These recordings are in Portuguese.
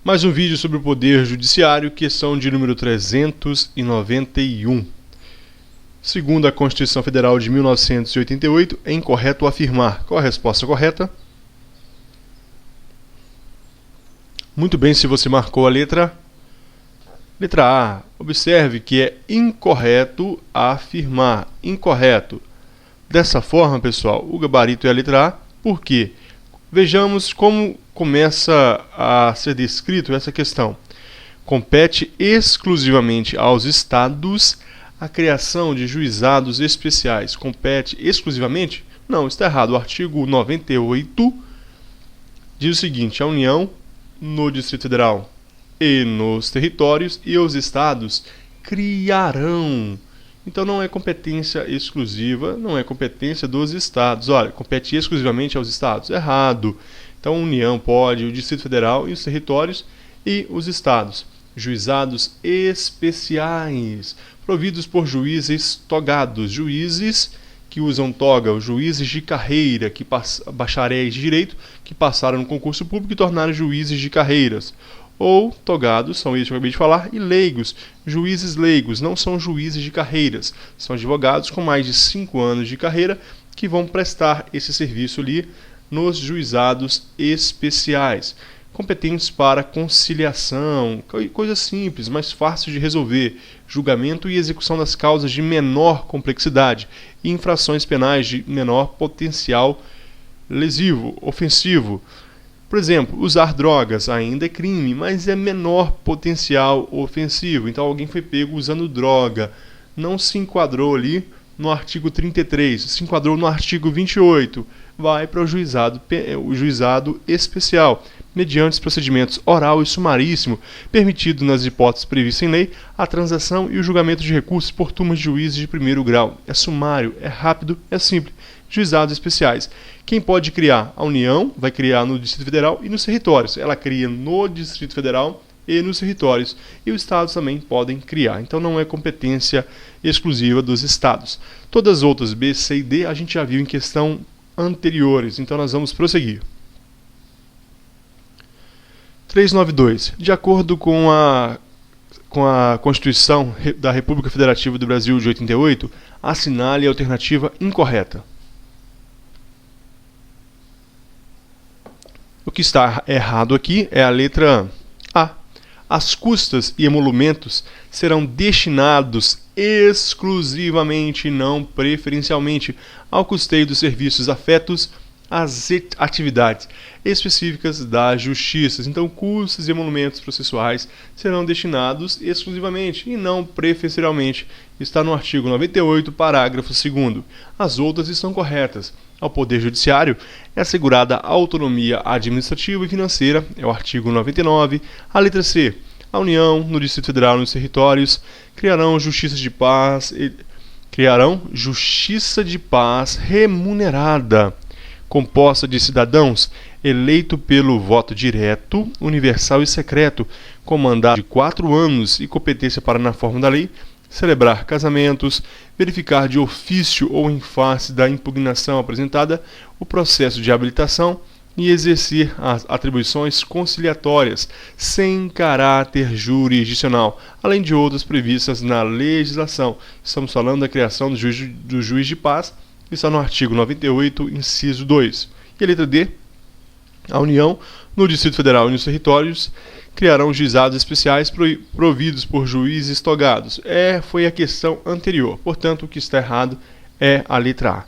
Mais um vídeo sobre o Poder Judiciário, questão de número 391. Segundo a Constituição Federal de 1988, é incorreto afirmar. Qual a resposta correta? Muito bem, se você marcou a letra A. Observe que é incorreto afirmar. Incorreto. Dessa forma, pessoal, o gabarito é a letra A. Por quê? Vejamos como começa a ser descrito essa questão. Compete exclusivamente aos estados a criação de juizados especiais. Compete exclusivamente? Não, está errado. O artigo 98 diz o seguinte: a União, no Distrito Federal e nos territórios, e os estados criarão. Então não é competência exclusiva, não é competência dos estados. Olha, compete exclusivamente aos estados. Errado. Então a União pode, o Distrito Federal e os territórios e os estados. Juizados especiais, providos por juízes togados, juízes que usam toga, os juízes de carreira, bacharéis de direito, que passaram no concurso público e tornaram juízes de carreiras. Ou togados, são esses que eu acabei de falar, e leigos. Juízes leigos não são juízes de carreiras, são advogados com mais de 5 anos de carreira que vão prestar esse serviço ali nos juizados especiais, competentes para conciliação, coisa simples, mais fácil de resolver, julgamento e execução das causas de menor complexidade e infrações penais de menor potencial lesivo, ofensivo. Por exemplo, usar drogas ainda é crime, mas é menor potencial ofensivo. Então alguém foi pego usando droga, não se enquadrou ali no artigo 33, se enquadrou no artigo 28, vai para o juizado especial, mediante os procedimentos oral e sumaríssimo, permitido nas hipóteses previstas em lei, a transação e o julgamento de recursos por turmas de juízes de primeiro grau. É sumário, é rápido, é simples. Juizados especiais. Quem pode criar? A União vai criar no Distrito Federal e nos territórios. Ela cria no Distrito Federal e nos territórios. E os estados também podem criar. Então não é competência exclusiva dos estados. Todas as outras, B, C e D, a gente já viu em questão anteriores. Então nós vamos prosseguir. 392. De acordo com a Constituição da República Federativa do Brasil de 88, assinale a alternativa incorreta. O que está errado aqui é a letra A. As custas e emolumentos serão destinados exclusivamente, não preferencialmente, ao custeio dos serviços afetos às atividades específicas da Justiça. Então, custos e emolumentos processuais serão destinados exclusivamente e não preferencialmente. Está no artigo 98, parágrafo 2º. As outras estão corretas. Ao Poder Judiciário é assegurada a autonomia administrativa e financeira, é o artigo 99. A letra C. A União, no Distrito Federal e nos territórios, criarão justiça de paz remunerada, composta de cidadãos eleito pelo voto direto, universal e secreto, com mandato de 4 anos e competência para, na forma da lei, celebrar casamentos, verificar de ofício ou em face da impugnação apresentada o processo de habilitação e exercer as atribuições conciliatórias sem caráter jurisdicional, além de outras previstas na legislação. Estamos falando da criação do juiz de paz, que está no artigo 98, inciso 2. E a letra D. A União, no Distrito Federal e nos territórios, criarão juizados especiais providos por juízes togados. Foi a questão anterior. Portanto, o que está errado é a letra A.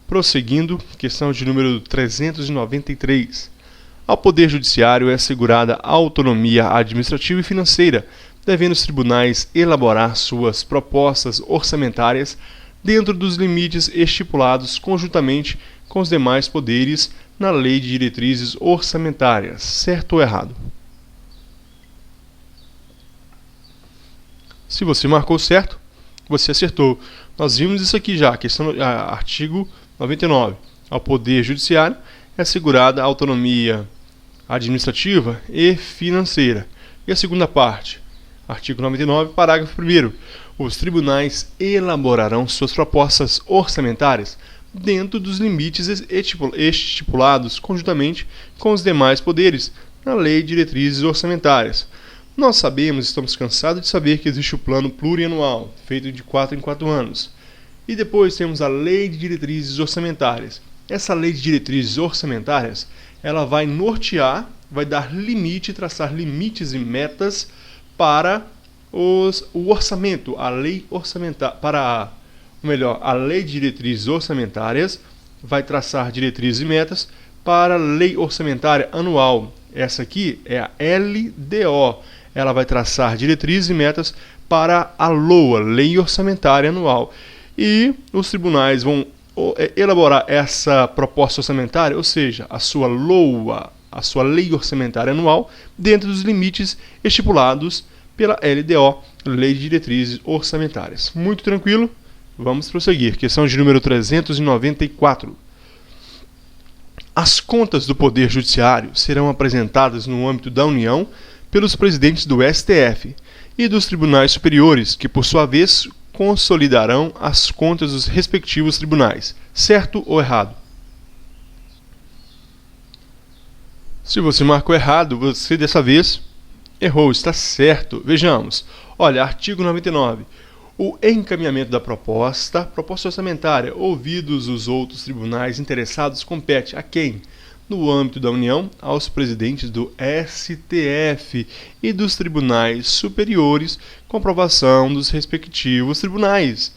Prosseguindo, questão de número 393. Ao Poder Judiciário é assegurada a autonomia administrativa e financeira, devendo os tribunais elaborar suas propostas orçamentárias dentro dos limites estipulados conjuntamente com os demais poderes na Lei de Diretrizes Orçamentárias. Certo ou errado? Se você marcou certo, você acertou. Nós vimos isso aqui já, artigo 99. Ao Poder Judiciário é assegurada a autonomia administrativa e financeira. E a segunda parte, artigo 99, parágrafo 1º. Os tribunais elaborarão suas propostas orçamentárias dentro dos limites estipulados conjuntamente com os demais poderes na Lei de Diretrizes Orçamentárias. Nós sabemos, estamos cansados de saber que existe o plano plurianual, feito de 4 em 4 anos. E depois temos a Lei de Diretrizes Orçamentárias. Essa Lei de Diretrizes Orçamentárias, ela vai nortear, vai dar limite, traçar limites e metas para o orçamento, a lei orçamentária, a Lei de Diretrizes Orçamentárias vai traçar diretrizes e metas para a Lei Orçamentária Anual. Essa aqui é a LDO. Ela vai traçar diretrizes e metas para a LOA, Lei Orçamentária Anual. E os tribunais vão elaborar essa proposta orçamentária, ou seja, a sua LOA, a sua Lei Orçamentária Anual, dentro dos limites estipulados pela LDO, Lei de Diretrizes Orçamentárias. Muito tranquilo? Vamos prosseguir. Questão de número 394. As contas do Poder Judiciário serão apresentadas no âmbito da União pelos presidentes do STF e dos tribunais superiores, que, por sua vez, consolidarão as contas dos respectivos tribunais. Certo ou errado? Se você marcou errado, você dessa vez errou, está certo. Vejamos. Olha, artigo 99. O encaminhamento da proposta orçamentária, ouvidos os outros tribunais interessados, compete a quem? No âmbito da União, aos presidentes do STF e dos tribunais superiores, com aprovação dos respectivos tribunais.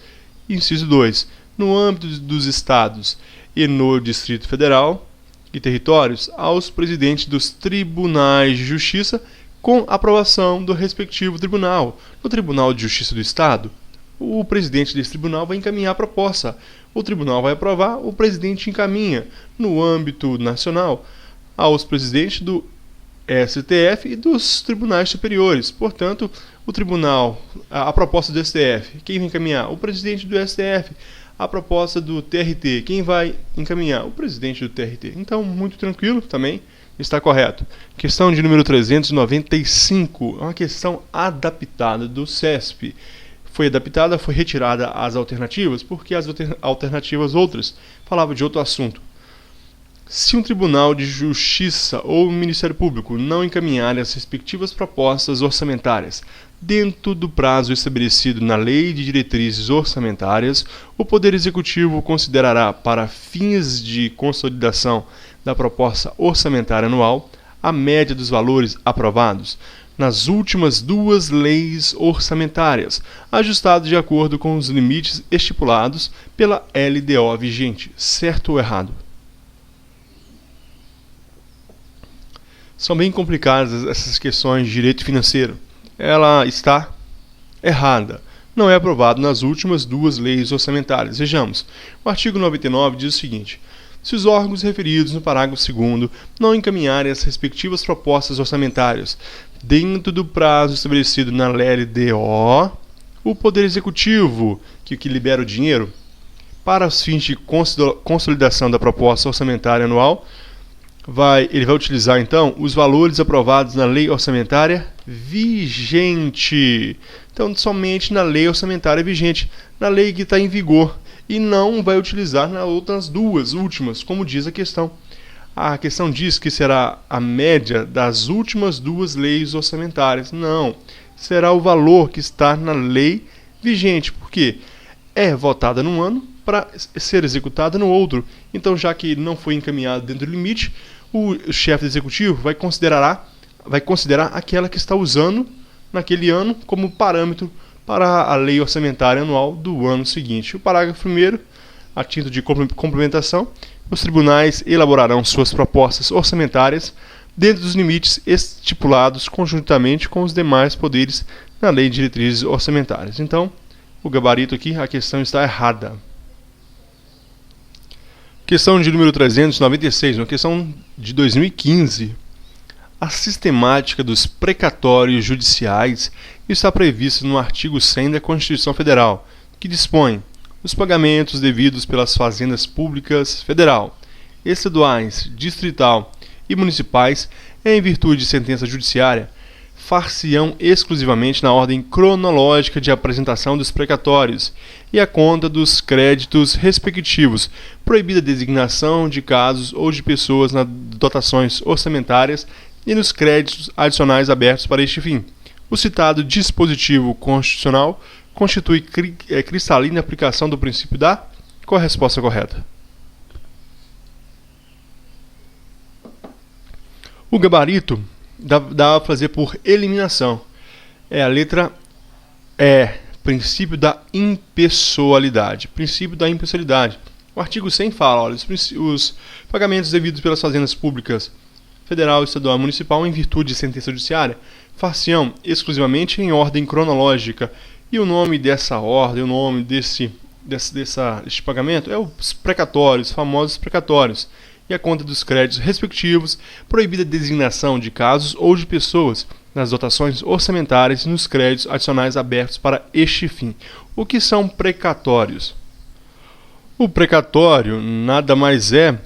Inciso 2. No âmbito dos estados e no Distrito Federal e territórios, aos presidentes dos tribunais de justiça, com aprovação do respectivo tribunal. No Tribunal de Justiça do Estado, o presidente desse tribunal vai encaminhar a proposta. O tribunal vai aprovar, o presidente encaminha. No âmbito nacional, aos presidentes do STF e dos tribunais superiores. Portanto, o tribunal, a proposta do STF, quem vai encaminhar? O presidente do STF. A proposta do TRT, quem vai encaminhar? O presidente do TRT. Então, muito tranquilo também, está correto. Questão de número 395, é uma questão adaptada do CESP. Foi adaptada, foi retirada as alternativas, porque as alternativas outras falavam de outro assunto. Se um tribunal de justiça ou Ministério Público não encaminhar as respectivas propostas orçamentárias dentro do prazo estabelecido na Lei de Diretrizes Orçamentárias, o Poder Executivo considerará, para fins de consolidação da proposta orçamentária anual, a média dos valores aprovados nas últimas 2 leis orçamentárias, ajustado de acordo com os limites estipulados pela LDO vigente. Certo ou errado? São bem complicadas essas questões de direito financeiro. Ela está errada. Não é aprovado nas últimas 2 leis orçamentárias. Vejamos. O artigo 99 diz o seguinte: se os órgãos referidos no parágrafo 2º não encaminharem as respectivas propostas orçamentárias dentro do prazo estabelecido na LDO, o Poder Executivo, que libera o dinheiro, para os fins de consolidação da proposta orçamentária anual, ele vai utilizar, então, os valores aprovados na lei orçamentária vigente. Então, somente na lei orçamentária vigente, na lei que está em vigor, e não vai utilizar nas outras 2 últimas, como diz a questão. A questão diz que será a média das últimas 2 leis orçamentárias. Não, será o valor que está na lei vigente, porque é votada num ano para ser executada no outro. Então, já que não foi encaminhado dentro do limite, o chefe do executivo vai considerar aquela que está usando naquele ano como parâmetro para a lei orçamentária anual do ano seguinte. O parágrafo 1º, a título de complementação, os tribunais elaborarão suas propostas orçamentárias dentro dos limites estipulados conjuntamente com os demais poderes na Lei de Diretrizes Orçamentárias. Então, o gabarito aqui, a questão está errada. Questão de número 396, uma questão de 2015. A sistemática dos precatórios judiciais está prevista no artigo 100 da Constituição Federal, que dispõe os pagamentos devidos pelas fazendas públicas federal, estaduais, distrital e municipais, em virtude de sentença judiciária, far-se-ão exclusivamente na ordem cronológica de apresentação dos precatórios e a conta dos créditos respectivos, proibida a designação de casos ou de pessoas nas dotações orçamentárias e nos créditos adicionais abertos para este fim. O citado dispositivo constitucional constitui cristalina aplicação do princípio da... Qual a resposta correta? O gabarito dá para fazer por eliminação. É a letra E, princípio da impessoalidade. Princípio da impessoalidade. O artigo 100 fala, olha, os pagamentos devidos pelas fazendas públicas federal, estadual e municipal em virtude de sentença judiciária far-se-ão exclusivamente em ordem cronológica. E o nome dessa ordem, o nome deste pagamento é os precatórios, famosos precatórios. E a conta dos créditos respectivos, proibida a designação de casos ou de pessoas nas dotações orçamentárias e nos créditos adicionais abertos para este fim. O que são precatórios? O precatório nada mais é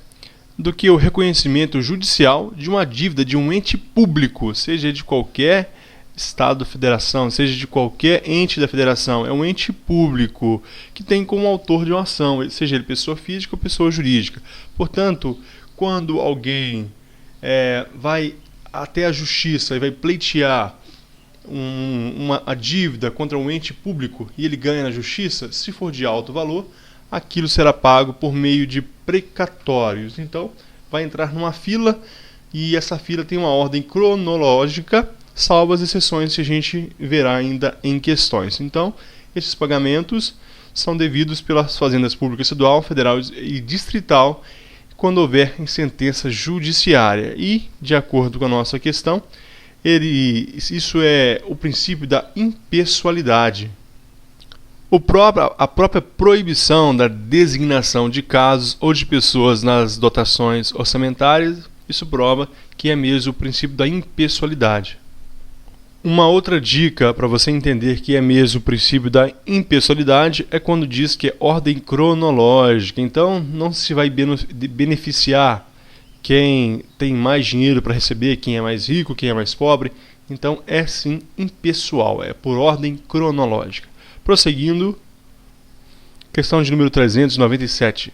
do que o reconhecimento judicial de uma dívida de um ente público, seja de qualquer Estado, federação, seja de qualquer ente da federação. É um ente público que tem como autor de uma ação, seja ele pessoa física ou pessoa jurídica. Portanto, quando alguém vai até a justiça e vai pleitear a dívida contra um ente público e ele ganha na justiça, se for de alto valor, aquilo será pago por meio de precatórios. Então, vai entrar numa fila e essa fila tem uma ordem cronológica, salvo as exceções que a gente verá ainda em questões. Então, esses pagamentos são devidos pelas fazendas públicas estadual, federal e distrital quando houver em sentença judiciária. E, de acordo com a nossa questão, isso é o princípio da impessoalidade. A própria proibição da designação de casos ou de pessoas nas dotações orçamentárias, isso prova que é mesmo o princípio da impessoalidade. Uma outra dica para você entender que é mesmo o princípio da impessoalidade é quando diz que é ordem cronológica. Então, não se vai beneficiar quem tem mais dinheiro para receber, quem é mais rico, quem é mais pobre. Então, é sim impessoal, é por ordem cronológica. Prosseguindo, questão de número 397.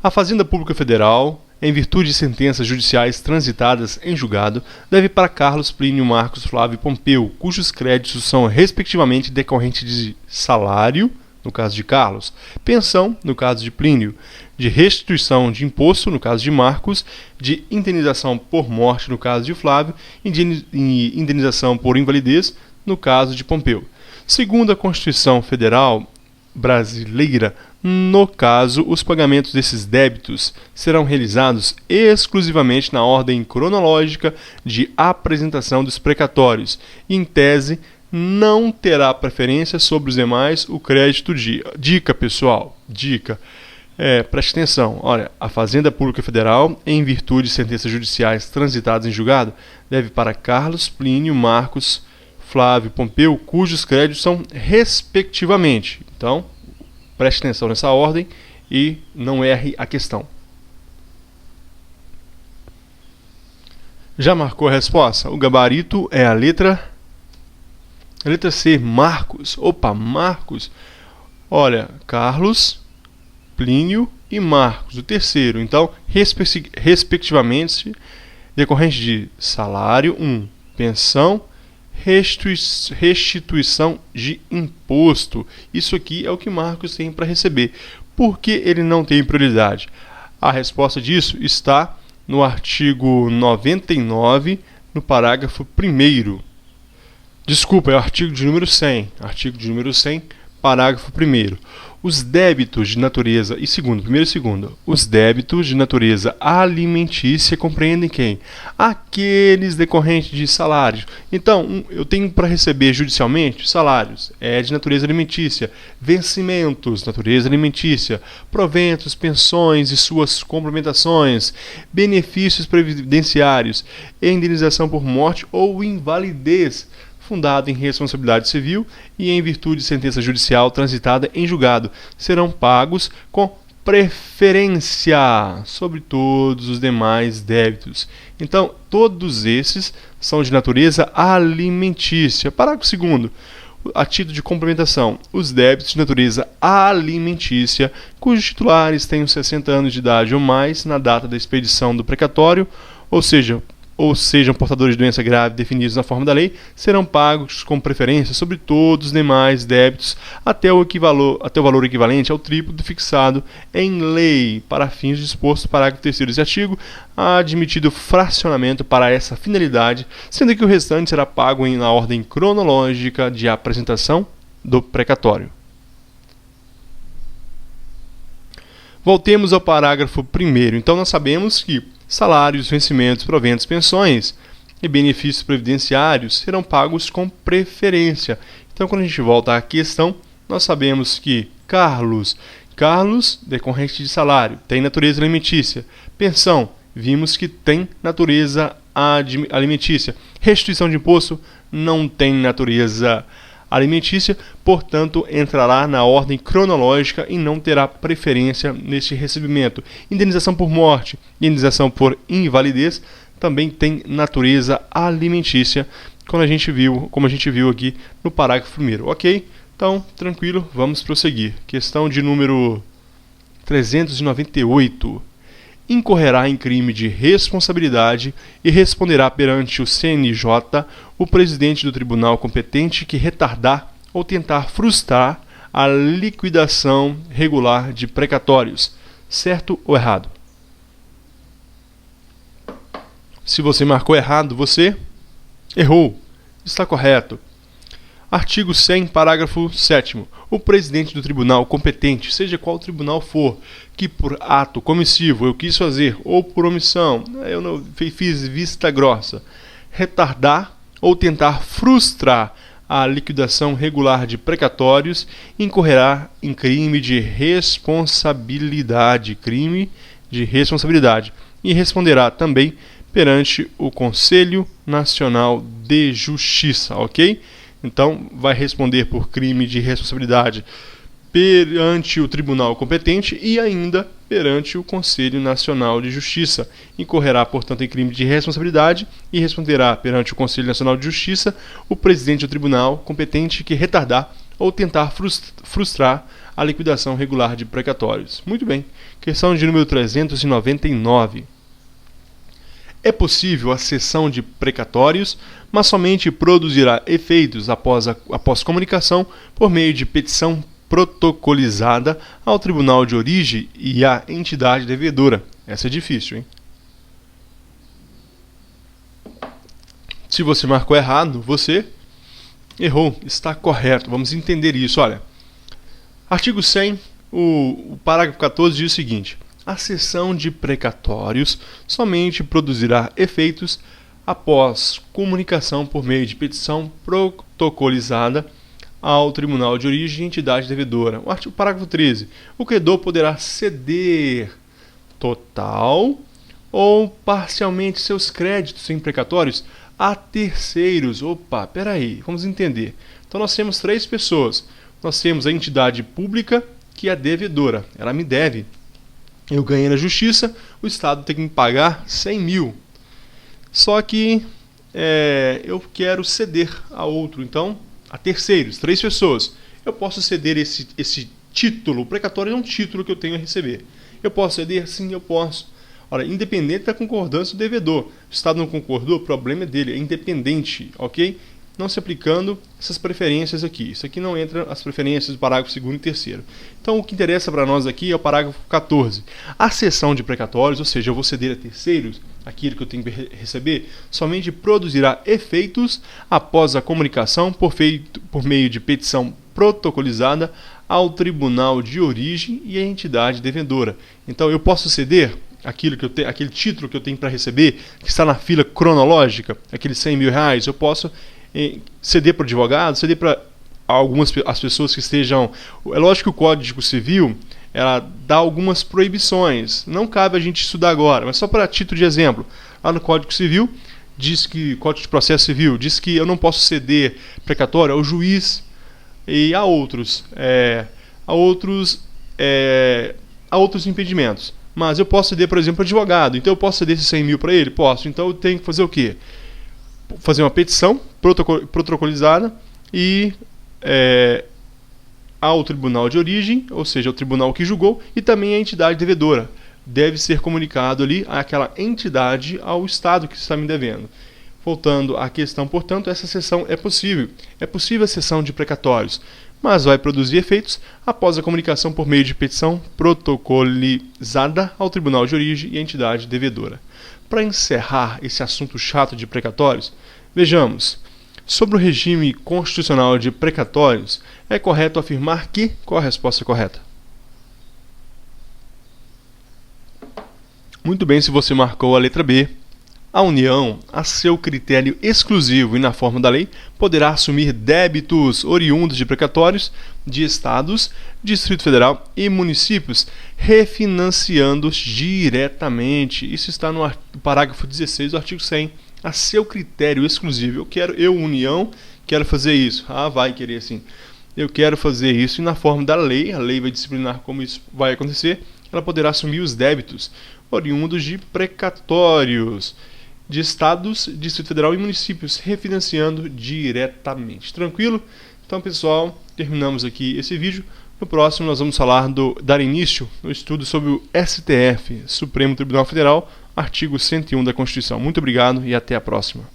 A Fazenda Pública Federal, em virtude de sentenças judiciais transitadas em julgado, deve para Carlos Plínio Marcos Flávio Pompeu, cujos créditos são respectivamente decorrentes de salário, no caso de Carlos, pensão, no caso de Plínio, de restituição de imposto, no caso de Marcos, de indenização por morte, no caso de Flávio, e indenização por invalidez, no caso de Pompeu. Segundo a Constituição Federal brasileira, no caso, os pagamentos desses débitos serão realizados exclusivamente na ordem cronológica de apresentação dos precatórios e, em tese, não terá preferência sobre os demais o crédito de... Dica, pessoal, dica. Preste atenção. Olha, a Fazenda Pública Federal, em virtude de sentenças judiciais transitadas em julgado, deve para Carlos, Plínio, Marcos, Flávio, Pompeu, cujos créditos são respectivamente. Então, preste atenção nessa ordem e não erre a questão. Já marcou a resposta? O gabarito é a letra C, Marcos. Opa, Marcos. Olha, Carlos, Plínio e Marcos, o terceiro. Então, respectivamente, decorrente de salário, pensão, restituição de imposto. Isso aqui é o que Marcos tem para receber. Por que ele não tem prioridade? A resposta disso está no artigo 99, no parágrafo 1º. Desculpa, é o artigo de número 100. Artigo de número 100, parágrafo 1º. Os débitos de natureza... primeiro e segundo. Os débitos de natureza alimentícia compreendem quem? Aqueles decorrentes de salários. Então, eu tenho para receber judicialmente salários. É de natureza alimentícia. Vencimentos, natureza alimentícia. Proventos, pensões e suas complementações. Benefícios previdenciários. Indenização por morte ou invalidez, fundado em responsabilidade civil e em virtude de sentença judicial transitada em julgado, serão pagos com preferência sobre todos os demais débitos. Então, todos esses são de natureza alimentícia. Parágrafo 2º. A título de complementação, os débitos de natureza alimentícia, cujos titulares tenham 60 anos de idade ou mais na data da expedição do precatório, ou seja, ou sejam portadores de doença grave definidos na forma da lei, serão pagos com preferência sobre todos os demais débitos até o valor equivalente ao triplo do fixado em lei. Para fins dispostos no parágrafo 3º desse artigo, há admitido fracionamento para essa finalidade, sendo que o restante será pago na ordem cronológica de apresentação do precatório. Voltemos ao parágrafo 1º. Então, nós sabemos que salários, vencimentos, proventos, pensões e benefícios previdenciários serão pagos com preferência. Então, quando a gente volta à questão, nós sabemos que Carlos, decorrente de salário, tem natureza alimentícia. Pensão, vimos que tem natureza alimentícia. Restituição de imposto não tem natureza alimentícia, portanto, entrará na ordem cronológica e não terá preferência neste recebimento. Indenização por morte, indenização por invalidez, também tem natureza alimentícia, como a gente viu aqui no parágrafo 1º. Ok? Então, tranquilo, vamos prosseguir. Questão de número 398. Incorrerá em crime de responsabilidade e responderá perante o CNJ o presidente do tribunal competente que retardar ou tentar frustrar a liquidação regular de precatórios. Certo ou errado? Se você marcou errado, você errou. Está correto. Artigo 100, parágrafo 7º. O presidente do tribunal competente, seja qual tribunal for, que por ato comissivo eu quis fazer, ou por omissão, eu não fiz vista grossa, retardar ou tentar frustrar a liquidação regular de precatórios, incorrerá em crime de responsabilidade, e responderá também perante o Conselho Nacional de Justiça, ok? Então, vai responder por crime de responsabilidade perante o tribunal competente e ainda perante o Conselho Nacional de Justiça. Incorrerá, portanto, em crime de responsabilidade e responderá perante o Conselho Nacional de Justiça o presidente do tribunal competente que retardar ou tentar frustrar a liquidação regular de precatórios. Muito bem. Questão de número 399. É possível a cessão de precatórios, mas somente produzirá efeitos após comunicação por meio de petição protocolizada ao tribunal de origem e à entidade devedora. Essa é difícil, hein? Se você marcou errado, você errou. Está correto. Vamos entender isso. Olha, artigo 100, o parágrafo 14 diz o seguinte: a cessão de precatórios somente produzirá efeitos após comunicação por meio de petição protocolizada ao tribunal de origem e entidade devedora. O parágrafo 13. O credor poderá ceder total ou parcialmente seus créditos em precatórios a terceiros. Opa, peraí, vamos entender. Então nós temos três pessoas. Nós temos a entidade pública, que é a devedora. Ela me deve. Eu ganhei na justiça, o Estado tem que me pagar 100 mil. Só que eu quero ceder a outro, então, a terceiros, três pessoas. Eu posso ceder esse título. O precatório é um título que eu tenho a receber. Eu posso ceder? Sim, eu posso. Ora, independente da concordância do devedor. O Estado não concordou, o problema é dele, é independente, ok? Não se aplicando essas preferências aqui. Isso aqui não entra as preferências do parágrafo 2º e 3º. Então, o que interessa para nós aqui é o parágrafo 14. A cessão de precatórios, ou seja, eu vou ceder a terceiros aquilo que eu tenho que receber, somente produzirá efeitos após a comunicação por meio de petição protocolizada ao tribunal de origem e à entidade devedora. Então, eu posso ceder aquele título que eu tenho para receber, que está na fila cronológica, aqueles 100 mil reais, eu posso ceder para o advogado, ceder para as pessoas que estejam... É lógico que o Código Civil ela dá algumas proibições, não cabe a gente estudar agora, mas só para título de exemplo, lá no Código Civil, Código de Processo Civil, diz que eu não posso ceder precatório ao juiz e a outros impedimentos. Mas eu posso ceder, por exemplo, advogado. Então eu posso ceder esses 100 mil para ele? Posso. Então eu tenho que fazer o quê? Fazer uma petição protocolizada e ao tribunal de origem, ou seja, ao tribunal que julgou, e também à entidade devedora. deve ser comunicado ali àquela entidade, ao Estado que está me devendo. Voltando à questão, portanto, essa cessão é possível. É possível a cessão de precatórios, mas vai produzir efeitos após a comunicação por meio de petição protocolizada ao tribunal de origem e à entidade devedora. Para encerrar esse assunto chato de precatórios, vejamos. Sobre o regime constitucional de precatórios, é correto afirmar que... Qual a resposta correta? Muito bem, se você marcou a letra B. A União, a seu critério exclusivo e na forma da lei, poderá assumir débitos oriundos de precatórios de estados, Distrito Federal e municípios, refinanciando-os diretamente. Isso está no parágrafo 16 do artigo 100. A seu critério exclusivo. União, quero fazer isso. Vai querer assim. Eu quero fazer isso e na forma da lei, a lei vai disciplinar como isso vai acontecer, ela poderá assumir os débitos oriundos de precatórios de estados, Distrito Federal e municípios, refinanciando diretamente. Tranquilo? Então, pessoal, terminamos aqui esse vídeo. No próximo, nós vamos dar início no estudo sobre o STF, Supremo Tribunal Federal, artigo 101 da Constituição. Muito obrigado e até a próxima.